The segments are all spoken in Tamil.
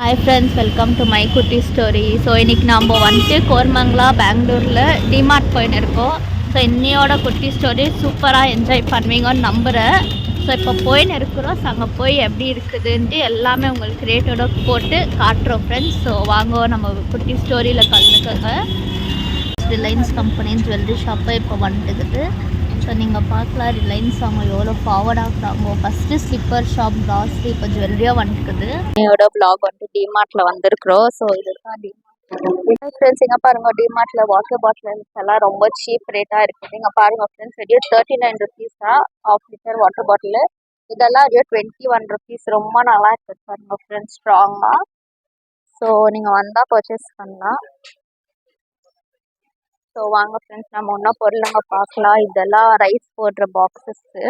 Hi friends, welcome to my குட்டி ஸ்டோரி. ஸோ இன்றைக்கி நம்ம வந்துட்டு கோர்மங்களா பெங்களூரில் டிமார்ட் போயின்னு இருக்கோம். ஸோ இன்னையோட குட்டி ஸ்டோரி சூப்பராக என்ஜாய் பண்ணுவீங்கன்னு நம்புகிறேன். ஸோ இப்போ போயின்னு இருக்கிறோம். ஸோ அங்கே போய் எப்படி இருக்குதுன்ட்டு எல்லாமே உங்களுக்கு ரேட்டோட போட்டு காட்டுறோம் ஃப்ரெண்ட்ஸ். ஸோ வாங்க நம்ம குட்டி ஸ்டோரியில் கலந்துக்கோங்க. ரிலையன்ஸ் கம்பெனி ஜுவல்லரி ஷாப்பை இப்போ வந்துட்டுக்குது. ஸோ நீங்கள் பார்க்கலாம் ரிலையன்ஸ் அவங்க எவ்வளோ ஃபார்வர்ட் ஆகுறாங்க. ஃபஸ்ட்டு ஸ்லிப்பர் ஷாப், லாஸ்ட்டு இப்போ ஜுவல்லரியாக வந்துட்டுக்குது. என்னோட பிளாக் வந்துட்டு டிமார்ட்டில் வந்திருக்கிறோம். ஸோ இதுதான் டிமார்ட் ஃப்ரெண்ட்ஸ். இங்கே பாருங்கள், டிமார்ட்டில் வாட்டர் பாட்டில்ஸ் எல்லாம் ரொம்ப சீப் ரேட்டாக இருக்குது. இங்கே பாருங்கள் ஃப்ரெண்ட்ஸ், வெளியே 39 rupees தான் ½ லிட்டர் வாட்டர் பாட்டில். இதெல்லாம் வெளியே 21 rupees. ரொம்ப நல்லா இருக்குது பாருங்கள் ஃப்ரெண்ட்ஸ், ஸ்ட்ராங்காக. ஸோ நீங்கள் வந்தால் பர்ச்சேஸ் பண்ணலாம். ஸோ வாங்க ஃப்ரெண்ட்ஸ், நம்ம ஒன்றா பொருளுங்க பார்க்கலாம். இதெல்லாம் ரைஸ் போடுற பாக்ஸஸ்ஸு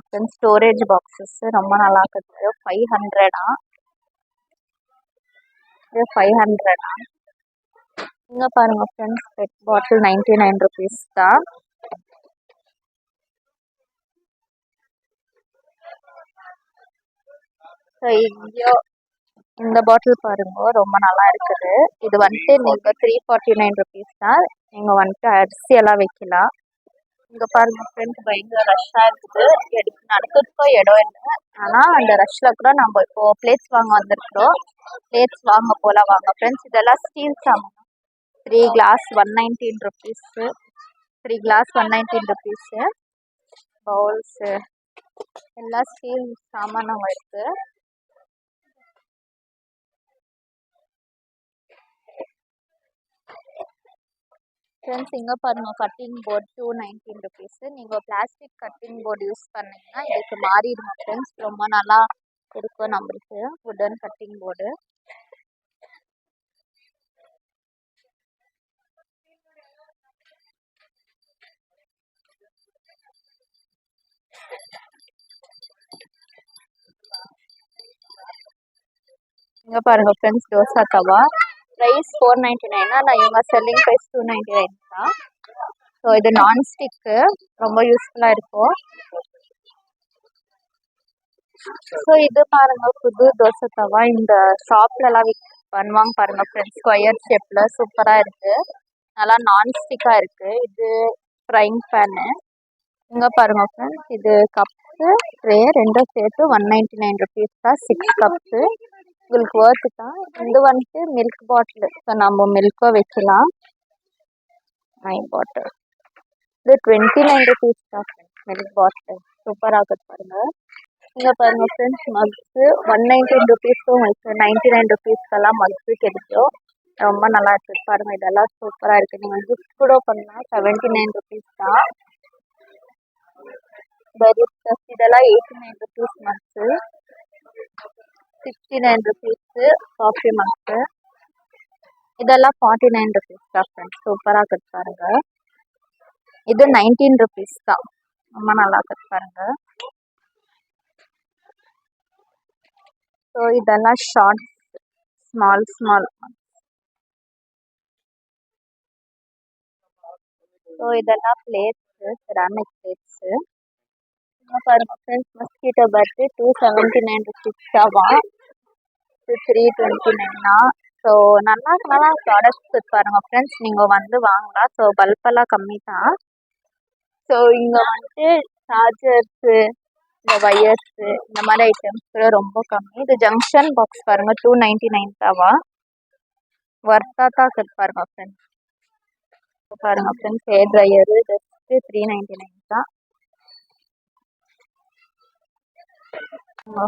ஃப்ரெண்ட்ஸ், ஸ்டோரேஜ் பாக்ஸஸ்ஸு ரொம்ப நல்லா இருக்குது. 500 இது 500 இங்கே பாருங்கள் ஃப்ரெண்ட்ஸ், பெட் பாட்டில் 99 rupees தான். ஸோ இங்கேயோ இந்த பாட்டில் பாருங்க, ரொம்ப நல்லா இருக்குது. இது வந்துட்டு நீங்கள் 349 rupees தான். நீங்கள் வந்துட்டு அரிசி எல்லாம் வைக்கலாம். இங்கே பாருங்க ஃப்ரெண்ட்ஸ், பயங்கர ரஷ்ஷாக இருக்குது. நடக்கிறதுக்கோ இடம் இல்லை. ஆனால் அந்த ரஷ்ஷில் கூட நம்ம இப்போ பிளேட்ஸ் வாங்க வந்திருக்கிறோம். பிளேட்ஸ் வாங்க போகலாம் வாங்க ஃப்ரெண்ட்ஸ். இதெல்லாம் ஸ்டீல் சாமான். 3 glass 119 rupees. 3 glass 119 rupees. Bowls எல்லாம் ஸ்டீல் சாமானம் இருக்குது. ஃப்ரெண்ட்ஸ் இங்கே பாருங்கள், கட்டிங் போர்டு 219 rupees. நீங்கள் பிளாஸ்டிக் கட்டிங் போர்டு யூஸ் பண்ணிங்கன்னா இதுக்கு மாறிடுங்க ஃப்ரெண்ட்ஸ். ரொம்ப நல்லா இருக்கும் நம்மளுக்கு வுடன் கட்டிங் போர்டு. இங்கே பாருங்கள் ஃப்ரெண்ட்ஸ், தோசை தவா ப்ரைஸ் 499. ஆனால் இவங்க செல்லிங் ப்ரைஸ் 299 தான். ஸோ இது நான்ஸ்டிக்கு, ரொம்ப யூஸ்ஃபுல்லாக இருக்கும். ஸோ இது பாருங்க, புது தோசை தவா. இந்த ஷாப்லலாம் பண்ணுவாங்க பாருங்க ஃப்ரெண்ட்ஸ், ஸ்கொயர் ஷேப்பில் சூப்பராக இருக்குது. நல்லா நான்ஸ்டிக்காக இருக்குது. இது ஃப்ரைங் பேனு. இங்கே பாருங்க ஃப்ரெண்ட்ஸ், இது கப்ஸு ட்ரே ரெண்டும் சேர்த்து 199 rupees தான். 6 cups உங்களுக்கு ஒர்த்து தான். இது வந்துட்டு மில்க் பாட்டில். ஸோ நம்ம மில்க்கோ வைக்கலாம். பாட்டில் இது 29 rupees தான் ஃப்ரெண்ட்ஸ். மில்க் பாட்டில் சூப்பராக இருக்குது பாருங்கள். இங்கே பாருங்கள் ஃப்ரெண்ட்ஸ், மக்ஸு 119 rupeesக்கும் இருக்குது. 99 rupeesக்கெல்லாம் மக்ஸு கிடைக்கும். ரொம்ப நல்லா இருக்குது பாருங்கள். இதெல்லாம் சூப்பராக இருக்குது. நீங்கள் கிஃப்ட் கூட பண்ணலாம். 79 rupees தான். இதெல்லாம் 89 rupees மக்ஸு. 69 rupees coffee மக்ஸு. இதெல்லாம் 49 rupees தான் ஃப்ரெண்ட்ஸ். சூப்பராக இருக்குது பாருங்கள். இது 19 rupees தான். ரொம்ப நல்லா இருக்குது பாருங்கள். ஸோ இதெல்லாம் ஷார்ட்ஸ், ஸ்மால். ஸோ இதெல்லாம் பிளேட்ஸு, செராமிக் பிளேட்ஸு. பாருங்கள் ஃப்ரெண்ட்ஸ், மஸ்கிட்டோ பேட்டு 279 rupees தாவா. 329 ஸோ நல்லா ப்ராடக்ட்ஸ் பாருங்கள் ஃப்ரெண்ட்ஸ். நீங்கள் வந்து வாங்கலாம். ஸோ பல்பெல்லாம் கம்மி தான். ஸோ இங்கே வந்துட்டு சார்ஜர்ஸு, இந்த வயர்ஸு, இந்த மாதிரி ஐட்டம்ஸ் கூட ரொம்ப கம்மி. இது ஜங்ஷன் பாக்ஸ் பாருங்கள், 299 தாவா. ஒர்த்தாக தான் இருக்குது பாருங்கள் ஃப்ரெண்ட்ஸ். பாருங்கள் ஃப்ரெண்ட்ஸ், ஹேர் ட்ரையரு ஜஸ்ட்டு 399 தான்.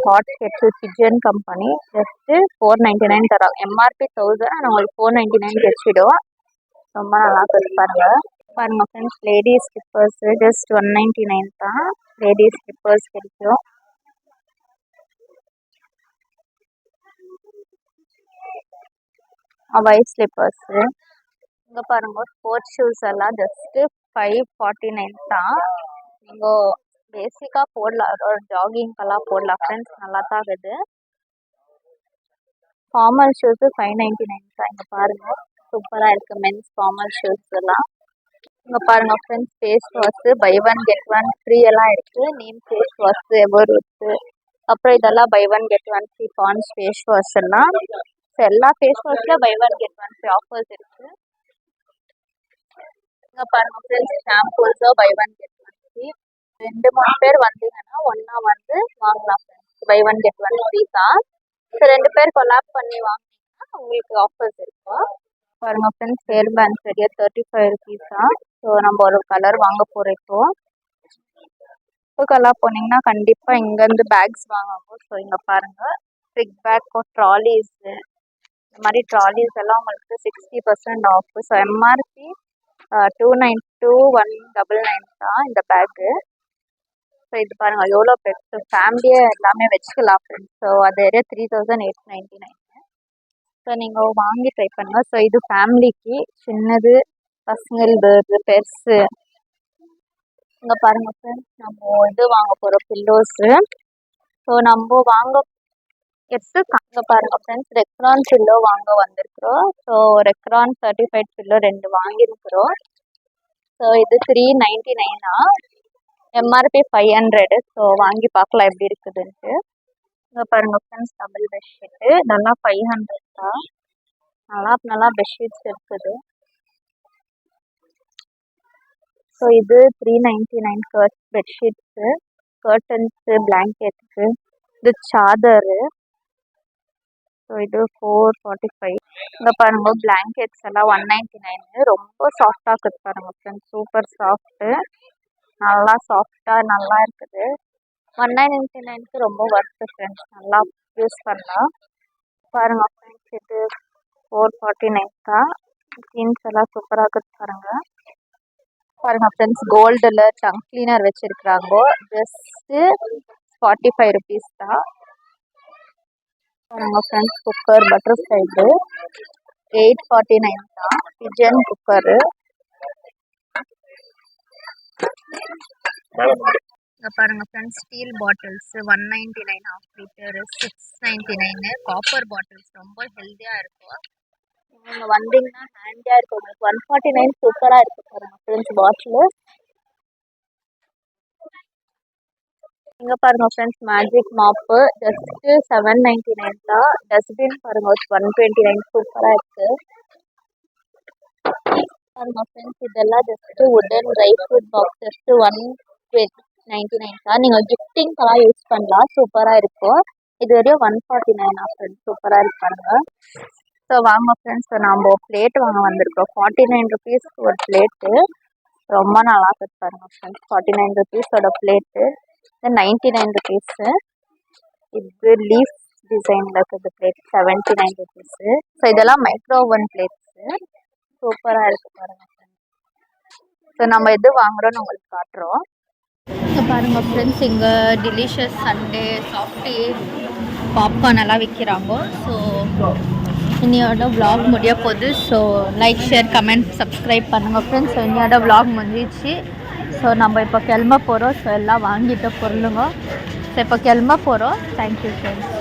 Hot Kettle pigeon company just 499 தரோம். எம்ஆர்பி 1000, ஆனால் உங்களுக்கு 499 கிடைச்சிடும். ரொம்ப நல்லா இருக்குது பாருங்கள். பாருங்கள் ஃப்ரெண்ட்ஸ், லேடிஸ் ஸ்லிப்பர்ஸு ஜஸ்ட் 199 தான். லேடிஸ் ஸ்லிப்பர்ஸ் கிடைக்கும். White slippers. இங்கே பாருங்கள், ஸ்போர்ட்ஸ் ஷூஸ் எல்லாம் ஜஸ்ட்டு 549 தான். நீங்கள் பேசிக்காக போடலாம், ஒரு ஜாகிங்க்கெல்லாம் போடலாம் ஃப்ரெண்ட்ஸ். நல்லா தான் இருக்குது. ஃபார்மல் ஷூஸு 599 தான். இங்கே பாருங்கள், சூப்பராக இருக்குது மென்ஸ் ஃபார்மல் ஷூஸ் எல்லாம். இங்கே பாருங்கள் friends, face wash buy 1 get 1 free எல்லாம் இருக்குது. நீம் ஃபேஸ் வாஷு, எவர்வுட்டு, அப்புறம் இதெல்லாம் buy 1 get 1 free Pond's face wash எல்லாம். ஸோ எல்லா ஃபேஸ் வாஷ்ல buy one get one free offers இருக்கு. இங்க பாருங்க ஃப்ரெண்ட்ஸ், ஷாம்பூஸோ buy one get one free. 2-3 பேர் வந்தீங்கன்னா ஒன்னா வந்து வாங்கலாம் friends. Buy one get one free தான். ஸோ 2 பேர் கொலாப் பண்ணி வாங்கினீங்கன்னா உங்களுக்கு ஆஃபர்ஸ் இருக்கும். பாருங்க ஃப்ரெண்ட்ஸ், ஹேர் பேண்ட் சரியா 35 ருபீஸ் தான். ஸோ நம்ம ஒரு கலர் வாங்க போகிறோம். இப்போ கலர் போனீங்கன்னா கண்டிப்பாக இங்கேருந்து பேக்ஸ் வாங்குவோம். ஸோ இங்கே பாருங்கள், பிக் பேக் ட்ராலிஸ், இந்த மாதிரி ட்ராலிஸ் எல்லாம் உங்களுக்கு 60% ஆஃப். ஸோ எம்ஆர்பி 292,199 தான் இந்த பேக்கு. ஸோ இது பாருங்கள் எவ்வளோ பெருசு, ஃபேமிலியே எல்லாமே வச்சுக்கலாம் ஃப்ரெண்ட்ஸ். ஸோ அது 3,899. ஸோ நீங்கள் வாங்கி ட்ரை பண்ணுங்கள். ஸோ இது ஃபேமிலிக்கு சின்னது, பசங்களுக்கு பெருசு. இங்கே பாருங்க ஃப்ரெண்ட்ஸ், நம்ம இது வாங்க போகிறோம் பில்லோஸு. ஸோ நம்ம வாங்க இங்கே பாருங்க ஃப்ரெண்ட்ஸ், ரெக்ரான் பில்லோ வாங்க வந்திருக்கிறோம். ஸோ ரெக்ரான் சர்டிஃபைட் பில்லோ 2 வாங்கியிருக்கிறோம். ஸோ இது 399, எம்ஆர்பி 500. ஸோ வாங்கி பார்க்கலாம் எப்படி இருக்குதுன்ட்டு. இங்கே பாருங்க ஃப்ரெண்ட்ஸ், டபுள் பெட்ஷீட்டு நல்லா 500 தான். நல்லா பெட்ஷீட்ஸ் இருக்குது. ஸோ இது 399 பெட்ஷீட்ஸு, கர்டன்ஸு, பிளாங்கெட்ஸு, இது சாதரு. ஸோ இது 445. இங்கே பாருங்க பிளாங்கெட்ஸ் எல்லாம் 199. ரொம்ப சாஃப்டாக இருக்குது பாருங்க ஃப்ரெண்ட்ஸ், சூப்பர் சாஃப்ட்டு, நல்லா சாஃப்டாக நல்லா இருக்குது. 199க்கு ரொம்ப ஒர்த்து ஃப்ரெண்ட்ஸ், நல்லா யூஸ் பண்ணலாம். பாருங்க ஃப்ரெண்ட்ஸ், இது 449 தான். ஜீன்ஸ் எல்லாம் சூப்பராக இருக்குது பாருங்கள். பாருங்க ஃப்ரெண்ட்ஸ், கோல்டில் டங் கிளீனர் வச்சுருக்குறாங்க. ஜஸ்ட்டு 45 ருபீஸ் தான். பாருங்க ஃப்ரெண்ட்ஸ், குக்கர் பட்டர்ஃப்ளைடு 849 தான். Pigeon cooker. பாருங்க friends, steel bottles 199 ½ litre 699. Copper bottles ரொம்ப ஹெல்த்தியாக இருக்கும். நீங்கள் வந்தீங்கன்னா ஹேண்டியாக இருக்கும். உங்களுக்கு 149 சூப்பராக இருக்குது பாருங்க ஃப்ரெண்ட்ஸ் பாட்டிலு. இங்கே பாருங்க ஃப்ரெண்ட்ஸ், மேஜிக் மாப்பு ஜஸ்ட்டு 799 தான். டஸ்ட்பின் பாருங்க 129, சூப்பராக இருக்குது பாருங்க ஃப்ரெண்ட்ஸ். இதெல்லாம் ஜஸ்ட்டு உடன் ட்ரை ஃப்ரூட் பாக்ஸ் ஜஸ்ட்டு 199 தான். நீங்கள் கிஃப்டிங்க்கெல்லாம் யூஸ் பண்ணலாம், சூப்பராக இருக்கும். இது வரையும் 149 ஃப்ரெண்ட்ஸ், சூப்பராக இருப்பாங்க. ஸோ வாங்க ஃப்ரெண்ட்ஸ், நம்ம பிளேட் வாங்க வந்திருக்கோம். 49 ருபீஸ்க்கு ஒரு பிளேட்டு, ரொம்ப நல்லா இருக்குது பாருங்க ஃப்ரெண்ட்ஸ். 49 ருபீஸோட பிளேட்டு, 99 ருபீஸு. இது லீஃப் டிசைனில் இருக்குது பிளேட், 79 ருபீஸு. ஸோ இதெல்லாம் மைக்ரோ ஓவன் பிளேட்ஸு, சூப்பராக இருக்குது பாருங்கள் ஃப்ரெண்ட்ஸ். ஸோ நம்ம எது வாங்குகிறோன்னு உங்களுக்கு காட்டுறோம். இங்கே பாருங்கள் ஃப்ரெண்ட்ஸ், இங்கே டெலிஷியஸ் சண்டே சாஃப்டி பாப்கார்ன் எல்லாம் விற்கிறாங்க. ஸோ இன்னையோட vlog முடிய போகுது. So like, share, comment, subscribe பண்ணுங்கள் ஃப்ரெண்ட்ஸ். இன்னையோட vlog முடிஞ்சிச்சு. ஸோ நம்ம இப்போ கிளம்ப போகிறோம். ஸோ எல்லாம் வாங்கிட்ட பொருளுங்க. ஸோ இப்போ கிளம்ப போகிறோம். Thank you friends.